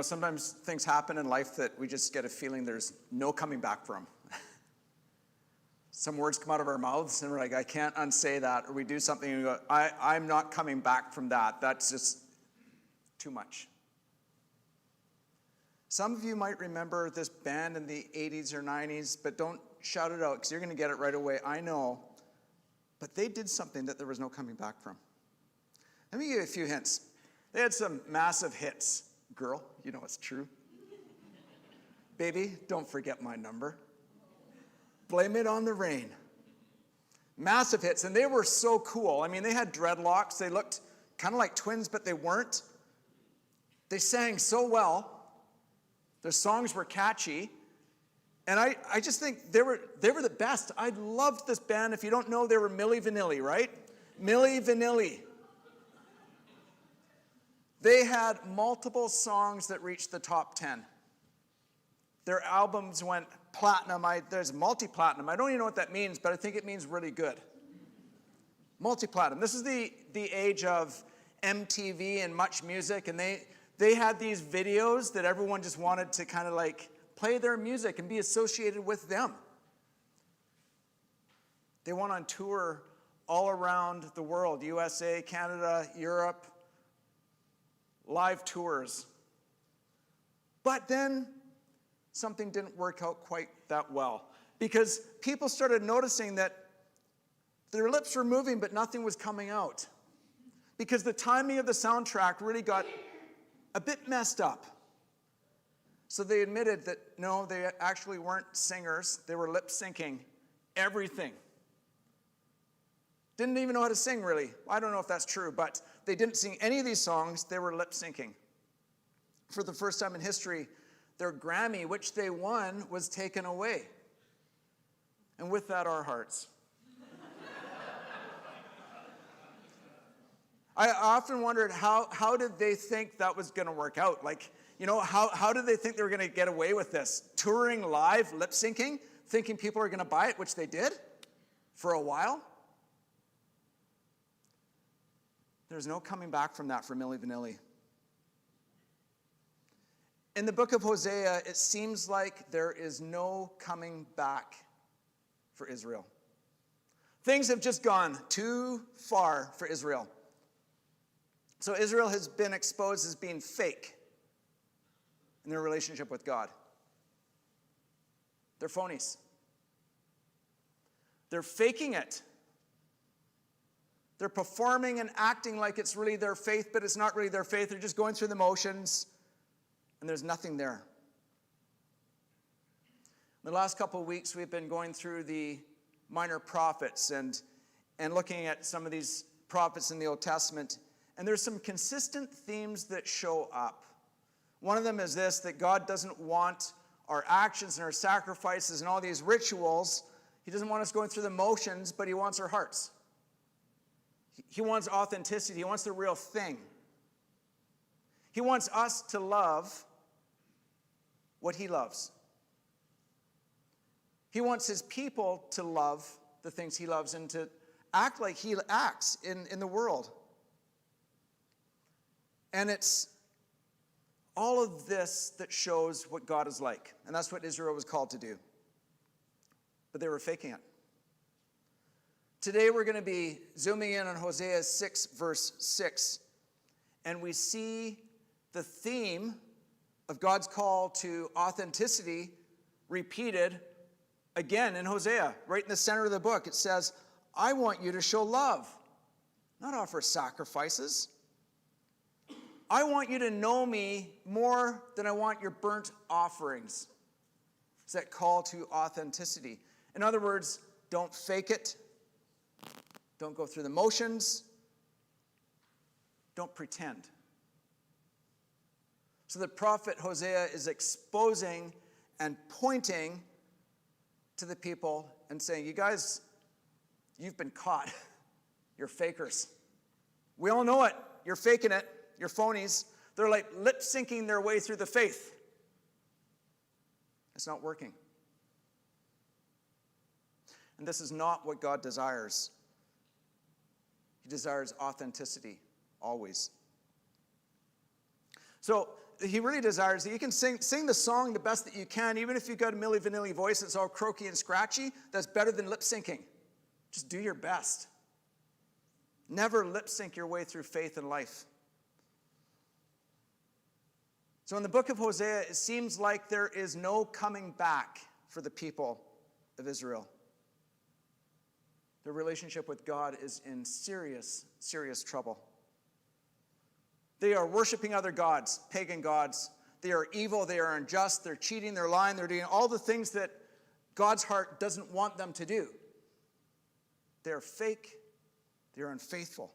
Sometimes things happen in life that we just get a feeling there's no coming back from. Some words come out of our mouths and we're like, I can't unsay that. Or we do something and we go, I'm not coming back from that. That's just too much. Some of you might remember this band in the 80s or 90s, but don't shout it out because you're going to get it right away. I know. But they did something that there was no coming back from. Let me give you a few hints. They had some massive hits. Girl, you know it's true. Baby, don't forget my number. Blame it on the rain. Massive hits, and they were so cool. I mean, they had dreadlocks. They looked kind of like twins, but they weren't. They sang so well. Their songs were catchy. And I just think they were the best. I loved this band. If you don't know, they were Milli Vanilli, right? Milli Vanilli. They had multiple songs that reached the top 10. Their albums went platinum. There's multi-platinum. I don't even know what that means, but I think it means really good. Multi-platinum. This is the age of MTV and Much Music, and they had these videos that everyone just wanted to kind of like play their music and be associated with them. They went on tour all around the world, USA, Canada, Europe, live tours. But then something didn't work out quite that well because people started noticing that their lips were moving but nothing was coming out because the timing of the soundtrack really got a bit messed up. So they admitted that no, they actually weren't singers. They were lip syncing everything. Didn't even know how to sing, really. I don't know if that's true, but they didn't sing any of these songs. They were lip syncing. For the first time in history, their Grammy, which they won, was taken away. And with that, our hearts. I often wondered how did they think that was going to work out? Like, how did they think they were going to get away with this? Touring live, lip syncing, thinking people are going to buy it, which they did for a while. There's no coming back from that for Milli Vanilli. In the book of Hosea, it seems like there is no coming back for Israel. Things have just gone too far for Israel. So Israel has been exposed as being fake in their relationship with God. They're phonies. They're faking it. They're performing and acting like it's really their faith, but it's not really their faith. They're just going through the motions, and there's nothing there. In the last couple of weeks, we've been going through the minor prophets and looking at some of these prophets in the Old Testament, and there's some consistent themes that show up. One of them is this, that God doesn't want our actions and our sacrifices and all these rituals. He doesn't want us going through the motions, but he wants our hearts. He wants authenticity. He wants the real thing. He wants us to love what he loves. He wants his people to love the things he loves and to act like he acts in the world. And it's all of this that shows what God is like. And that's what Israel was called to do. But they were faking it. Today we're going to be zooming in on Hosea 6, verse 6. And we see the theme of God's call to authenticity repeated again in Hosea. Right in the center of the book, it says, I want you to show love, not offer sacrifices. I want you to know me more than I want your burnt offerings. It's that call to authenticity. In other words, don't fake it. Don't go through the motions. Don't pretend. So the prophet Hosea is exposing and pointing to the people and saying, you guys, you've been caught. You're fakers. We all know it. You're faking it. You're phonies. They're like lip syncing their way through the faith. It's not working. And this is not what God desires. He desires authenticity, always. So he really desires that you can sing the song the best that you can, even if you've got a Milli Vanilli voice that's all croaky and scratchy. That's better than lip syncing. Just do your best. Never lip sync your way through faith and life. So in the book of Hosea, it seems like there is no coming back for the people of Israel. Their relationship with God is in serious, serious trouble. They are worshiping other gods, pagan gods. They are evil, they are unjust, they're cheating, they're lying, they're doing all the things that God's heart doesn't want them to do. They're fake, they're unfaithful.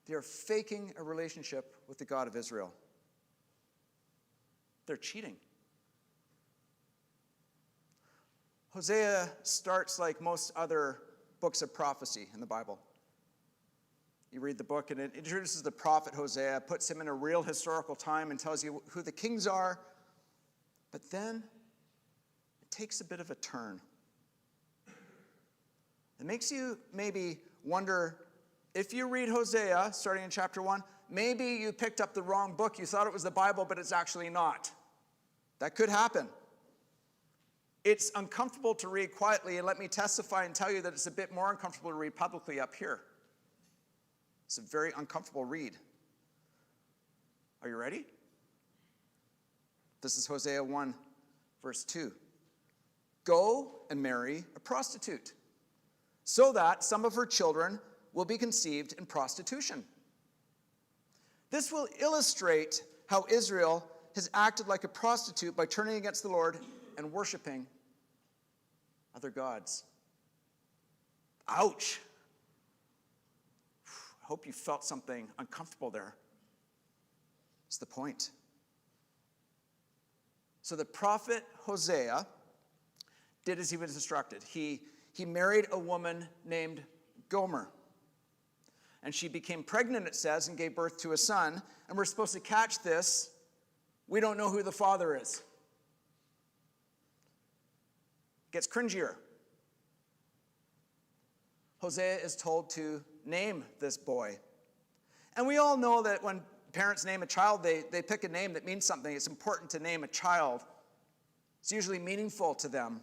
They are faking a relationship with the God of Israel. They're cheating. Hosea starts like most other books of prophecy in the Bible. You read the book and it introduces the prophet Hosea, puts him in a real historical time and tells you who the kings are. But then it takes a bit of a turn. It makes you maybe wonder, if you read Hosea, starting in chapter 1, maybe you picked up the wrong book. You thought it was the Bible, but it's actually not. That could happen. It's uncomfortable to read quietly, and let me testify and tell you that it's a bit more uncomfortable to read publicly up here. It's a very uncomfortable read. Are you ready? This is Hosea 1, verse 2. Go and marry a prostitute, so that some of her children will be conceived in prostitution. This will illustrate how Israel has acted like a prostitute by turning against the Lord and worshiping other gods. Ouch. I hope you felt something uncomfortable there. It's the point. So the prophet Hosea did as he was instructed. He married a woman named Gomer. And she became pregnant, it says, and gave birth to a son. And we're supposed to catch this. We don't know who the father is. Gets cringier. Hosea is told to name this boy. And we all know that when parents name a child, they pick a name that means something. It's important to name a child. It's usually meaningful to them.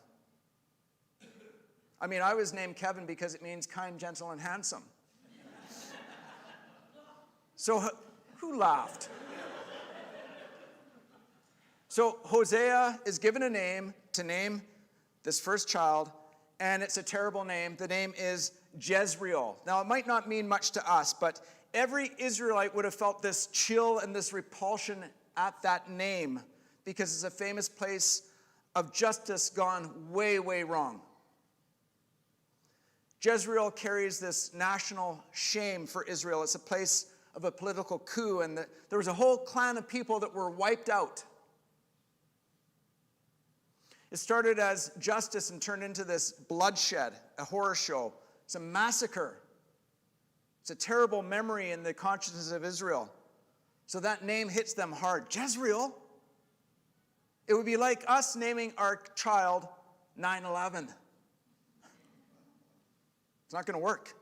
I mean, I was named Kevin because it means kind, gentle, and handsome. So who laughed? So Hosea is given a name to name this first child, and it's a terrible name. The name is Jezreel. Now, it might not mean much to us, but every Israelite would have felt this chill and this repulsion at that name because it's a famous place of justice gone way, way wrong. Jezreel carries this national shame for Israel. It's a place of a political coup, and there was a whole clan of people that were wiped out. It started as justice and turned into this bloodshed, a horror show. It's a massacre. It's a terrible memory in the consciousness of Israel. So that name hits them hard. Jezreel? It would be like us naming our child 9/11. It's not going to work.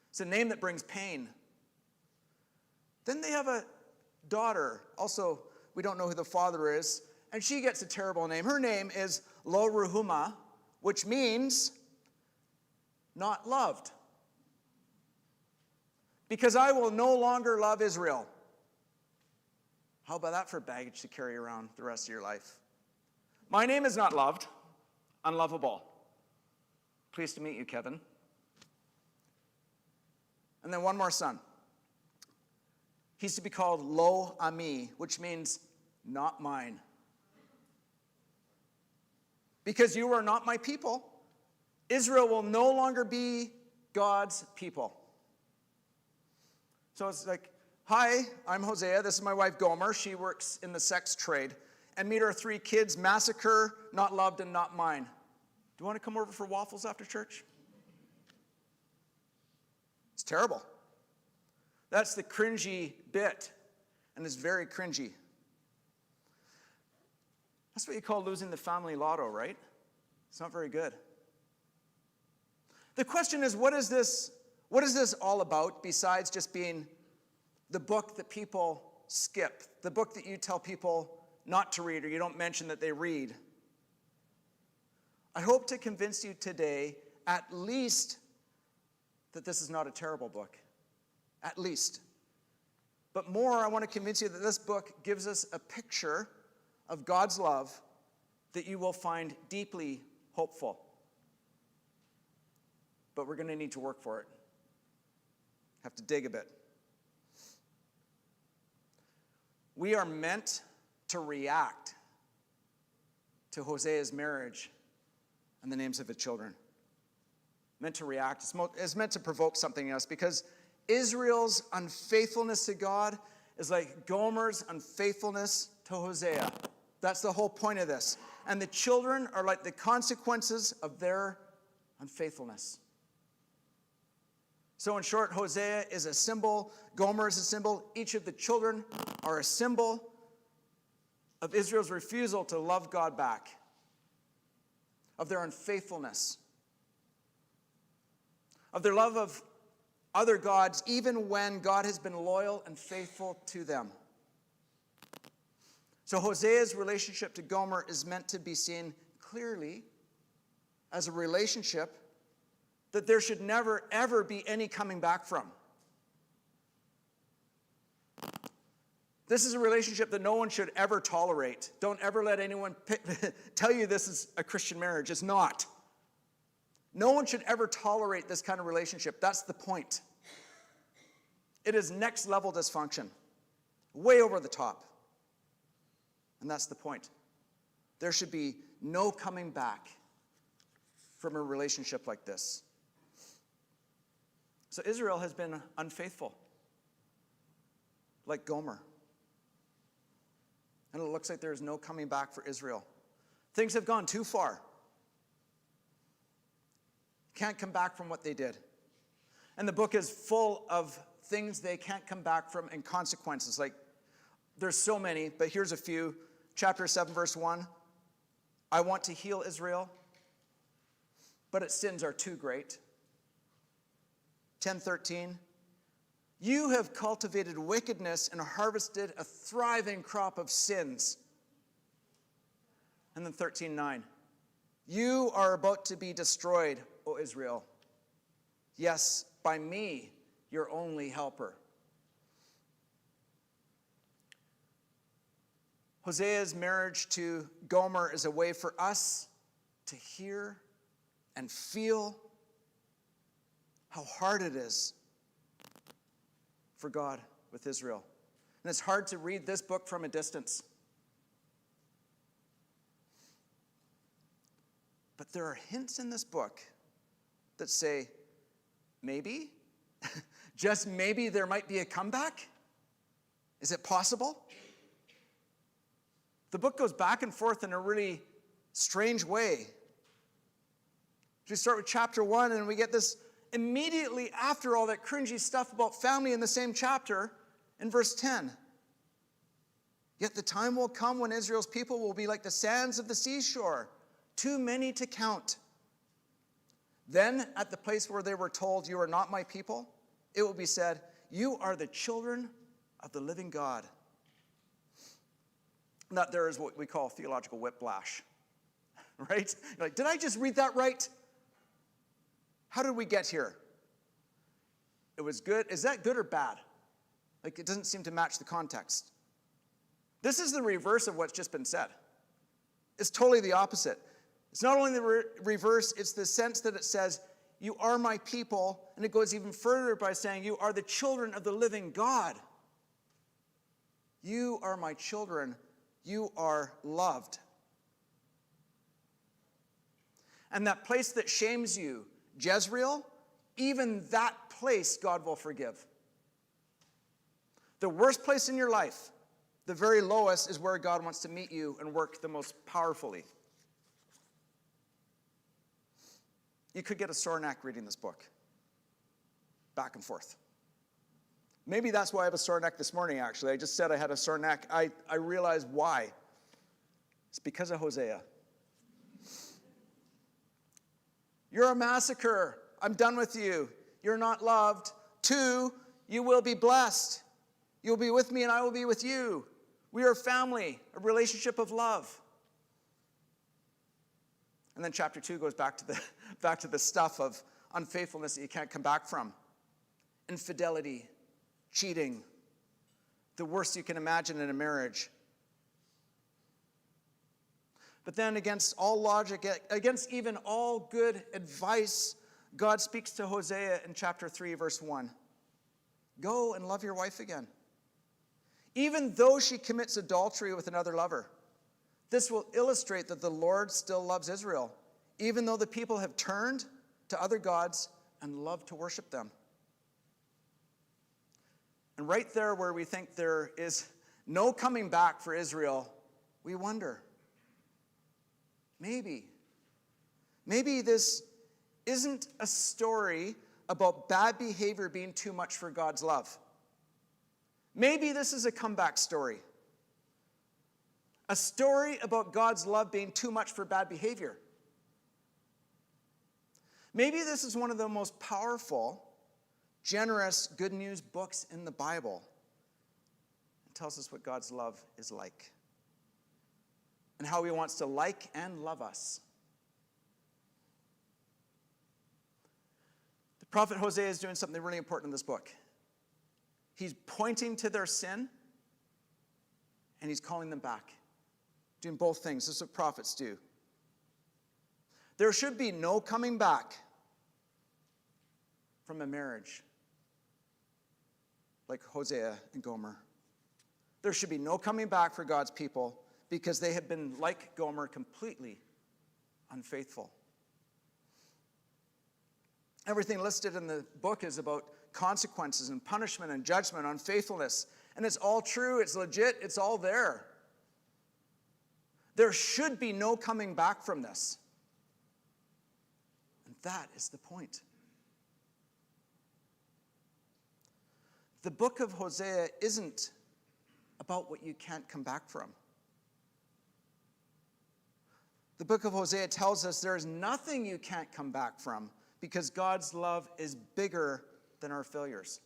It's a name that brings pain. Then they have a daughter. Also, we don't know who the father is. And she gets a terrible name. Her name is Lo Ruhuma, which means not loved. Because I will no longer love Israel. How about that for baggage to carry around the rest of your life? My name is not loved, unlovable. Pleased to meet you, Kevin. And then one more son. He's to be called Lo Ami, which means not mine. Because you are not my people, Israel will no longer be God's people. So it's like, hi, I'm Hosea. This is my wife Gomer. She works in the sex trade. And meet our 3 kids, massacre, not loved, and not mine. Do you want to come over for waffles after church? It's terrible. That's the cringy bit. And it's very cringy. That's what you call losing the family lotto, right? It's not very good. The question is, what is this all about besides just being the book that people skip, the book that you tell people not to read or you don't mention that they read. I hope to convince you today, at least, that this is not a terrible book. At least. But more, I want to convince you that this book gives us a picture of God's love that you will find deeply hopeful. But we're going to need to work for it. Have to dig a bit. We are meant to react to Hosea's marriage and the names of his children. Meant to react. It's meant to provoke something in us, because Israel's unfaithfulness to God is like Gomer's unfaithfulness to Hosea. That's the whole point of this. And the children are like the consequences of their unfaithfulness. So in short, Hosea is a symbol, Gomer is a symbol, each of the children are a symbol of Israel's refusal to love God back, of their unfaithfulness, of their love of other gods, even when God has been loyal and faithful to them. So Hosea's relationship to Gomer is meant to be seen clearly as a relationship that there should never, ever be any coming back from. This is a relationship that no one should ever tolerate. Don't ever let anyone tell you this is a Christian marriage. It's not. No one should ever tolerate this kind of relationship. That's the point. It is next level dysfunction. Way over the top. And that's the point. There should be no coming back from a relationship like this. So Israel has been unfaithful, like Gomer. And it looks like there is no coming back for Israel. Things have gone too far. Can't come back from what they did. And the book is full of things they can't come back from and consequences. Like, there's so many, but here's a few. Chapter 7, verse 1. I want to heal Israel, but its sins are too great. 10:13. You have cultivated wickedness and harvested a thriving crop of sins. And then 13:9. You are about to be destroyed, O Israel. Yes, by me, your only helper. Hosea's marriage to Gomer is a way for us to hear and feel how hard it is for God with Israel. And it's hard to read this book from a distance. But there are hints in this book that say, maybe, just maybe there might be a comeback. Is it possible? The book goes back and forth in a really strange way. We start with chapter 1 and we get this immediately after all that cringy stuff about family in the same chapter in verse 10. Yet the time will come when Israel's people will be like the sands of the seashore, too many to count. Then at the place where they were told, you are not my people, it will be said, you are the children of the living God. And that there is what we call theological whiplash, right? You're like, did I just read that right? How did we get here? It was good. Is that good or bad? Like, it doesn't seem to match the context. This is the reverse of what's just been said. It's totally the opposite. It's not only the reverse, it's the sense that it says, you are my people, and it goes even further by saying, you are the children of the living God. You are my children. You are loved. And that place that shames you, Jezreel, even that place God will forgive. The worst place in your life, the very lowest, is where God wants to meet you and work the most powerfully. You could get a sore neck reading this book. Back and forth. Maybe that's why I have a sore neck this morning, actually. I just said I had a sore neck. I realized why. It's because of Hosea. You're a massacre. I'm done with you. You're not loved. 2, you will be blessed. You'll be with me and I will be with you. We are family, a relationship of love. And then chapter 2 goes back to the stuff of unfaithfulness that you can't come back from. Infidelity, cheating, the worst you can imagine in a marriage. But then against all logic, against even all good advice, God speaks to Hosea in chapter 3, verse 1. Go and love your wife again, even though she commits adultery with another lover. This will illustrate that the Lord still loves Israel, even though the people have turned to other gods and love to worship them. And right there where we think there is no coming back for Israel, we wonder, maybe this isn't a story about bad behavior being too much for God's love. Maybe this is a comeback story. A story about God's love being too much for bad behavior. Maybe this is one of the most powerful, generous, good news books in the Bible. It tells us what God's love is like and how he wants to like and love us. The prophet Hosea is doing something really important in this book. He's pointing to their sin and he's calling them back. Doing both things. This is what prophets do. There should be no coming back from a marriage like Hosea and Gomer. There should be no coming back for God's people because they have been, like Gomer, completely unfaithful. Everything listed in the book is about consequences and punishment and judgment on faithfulness. And it's all true, it's legit, it's all there. There should be no coming back from this. And that is the point. The book of Hosea isn't about what you can't come back from. The book of Hosea tells us there is nothing you can't come back from because God's love is bigger than our failures.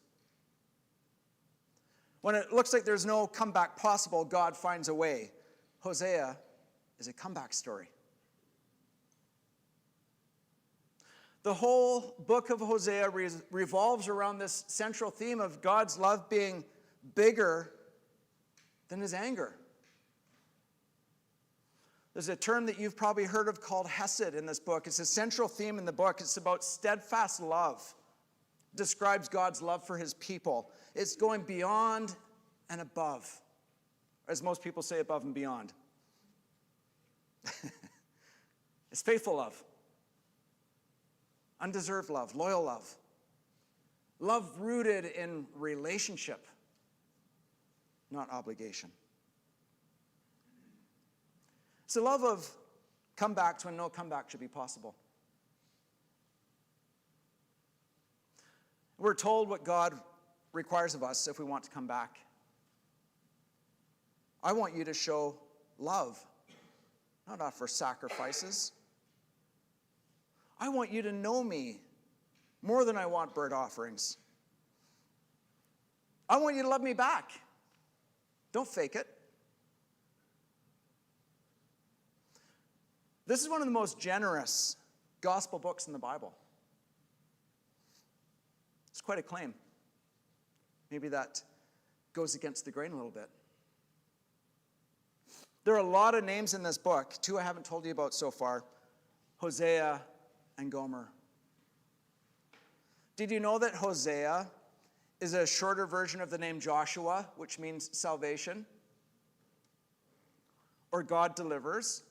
When it looks like there's no comeback possible, God finds a way. Hosea is a comeback story. The whole book of Hosea revolves around this central theme of God's love being bigger than his anger. There's a term that you've probably heard of called Hesed in this book. It's a central theme in the book. It's about steadfast love. It describes God's love for his people. It's going beyond and above. As most people say, above and beyond. It's faithful love. Undeserved love, loyal love. Love rooted in relationship, not obligation. It's a love of comebacks when no comeback should be possible. We're told what God requires of us if we want to come back. I want you to show love, not offer sacrifices. I want you to know me more than I want burnt offerings. I want you to love me back. Don't fake it. This is one of the most generous gospel books in the Bible. It's quite a claim. Maybe that goes against the grain a little bit. There are a lot of names in this book. Two I haven't told you about so far. Hosea and Gomer. Did you know that Hosea is a shorter version of the name Joshua, which means salvation? Or God delivers?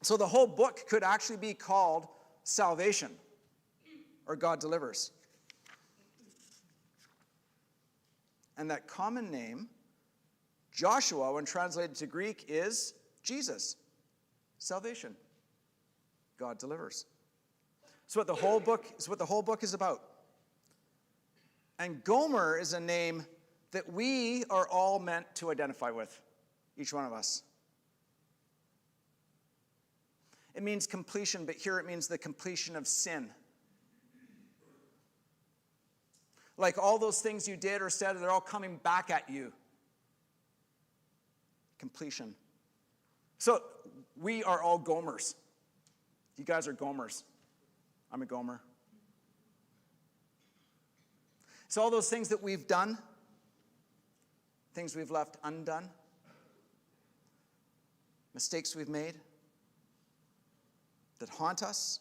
So the whole book could actually be called Salvation, or God delivers. And that common name, Joshua, when translated to Greek, is Jesus. Salvation. God delivers. It's what the whole book is about. And Gomer is a name that we are all meant to identify with, each one of us. It means completion, but here it means the completion of sin. Like all those things you did or said, they're all coming back at you. Completion. So we are all Gomers. You guys are Gomers. I'm a Gomer. So all those things that we've done, things we've left undone, mistakes we've made that haunt us,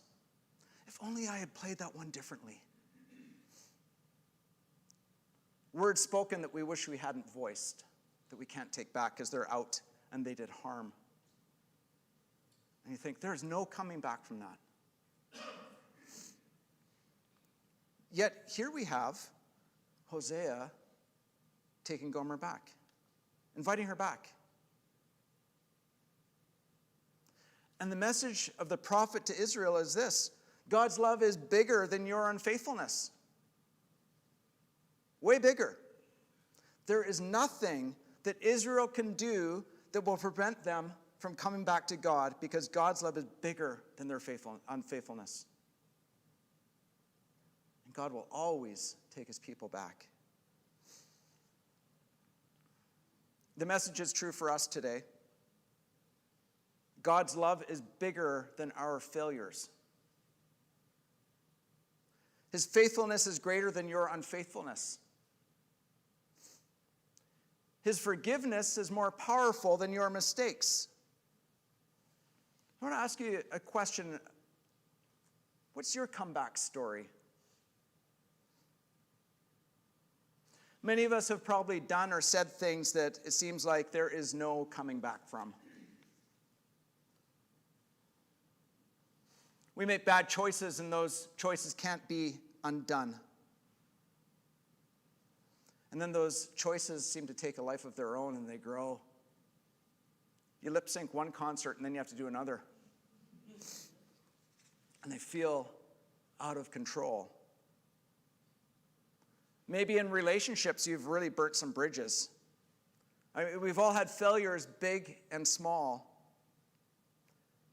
if only I had played that one differently. Words spoken that we wish we hadn't voiced, that we can't take back because they're out and they did harm. And you think, there's no coming back from that. Yet here we have Hosea taking Gomer back, inviting her back. And the message of the prophet to Israel is this: God's love is bigger than your unfaithfulness. Way bigger. There is nothing that Israel can do that will prevent them from coming back to God, because God's love is bigger than their unfaithfulness. And God will always take his people back. The message is true for us today. God's love is bigger than our failures. His faithfulness is greater than your unfaithfulness. His forgiveness is more powerful than your mistakes. I want to ask you a question. What's your comeback story? Many of us have probably done or said things that it seems like there is no coming back from. We make bad choices, and those choices can't be undone. And then those choices seem to take a life of their own, and they grow. You lip sync one concert, and then you have to do another. And they feel out of control. Maybe in relationships, you've really burnt some bridges. I mean, we've all had failures, big and small.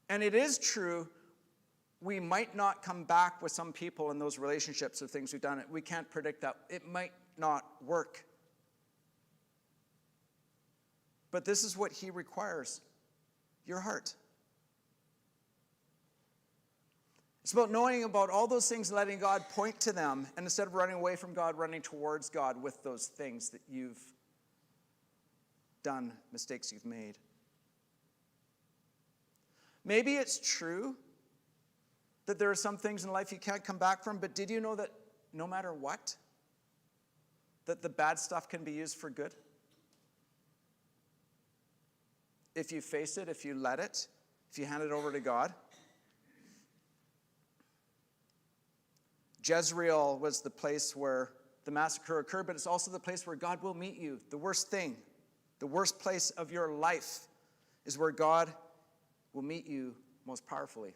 And it is true, we might not come back with some people in those relationships or things we've done. We can't predict that. It might not work. But this is what he requires: your heart. It's about knowing about all those things, letting God point to them, and instead of running away from God, running towards God with those things that you've done, mistakes you've made. Maybe it's true that there are some things in life you can't come back from, but did you know that no matter what, that the bad stuff can be used for good? If you face it, if you let it, if you hand it over to God. Jezreel was the place where the massacre occurred, but it's also the place where God will meet you. The worst thing, the worst place of your life is where God will meet you most powerfully.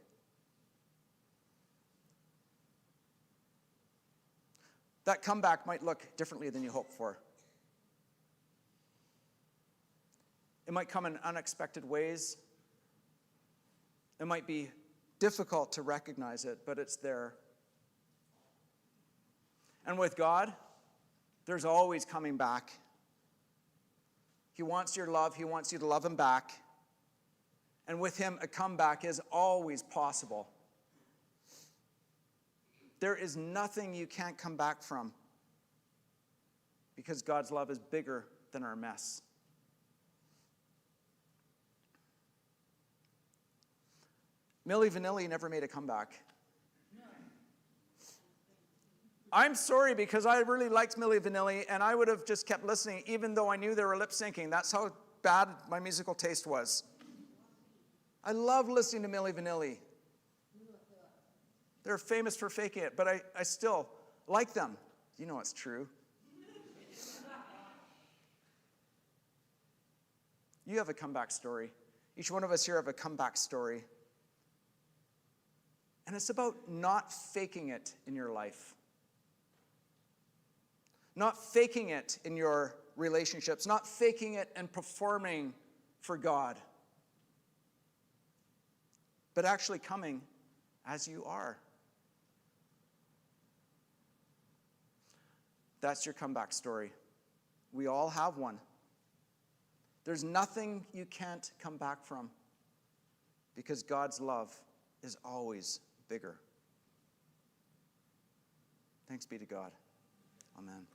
That comeback might look differently than you hoped for. It might come in unexpected ways. It might be difficult to recognize it, but it's there. And with God, there's always coming back. He wants your love. He wants you to love him back. And with him, a comeback is always possible. There is nothing you can't come back from, because God's love is bigger than our mess. Milli Vanilli never made a comeback. I'm sorry, because I really liked Milli Vanilli, and I would have just kept listening even though I knew they were lip syncing. That's how bad my musical taste was. I love listening to Milli Vanilli. They're famous for faking it, but I still like them. You know it's true. You have a comeback story. Each one of us here have a comeback story. And it's about not faking it in your life. Not faking it in your relationships. Not faking it and performing for God. But actually coming as you are. That's your comeback story. We all have one. There's nothing you can't come back from because God's love is always bigger. Thanks be to God. Amen.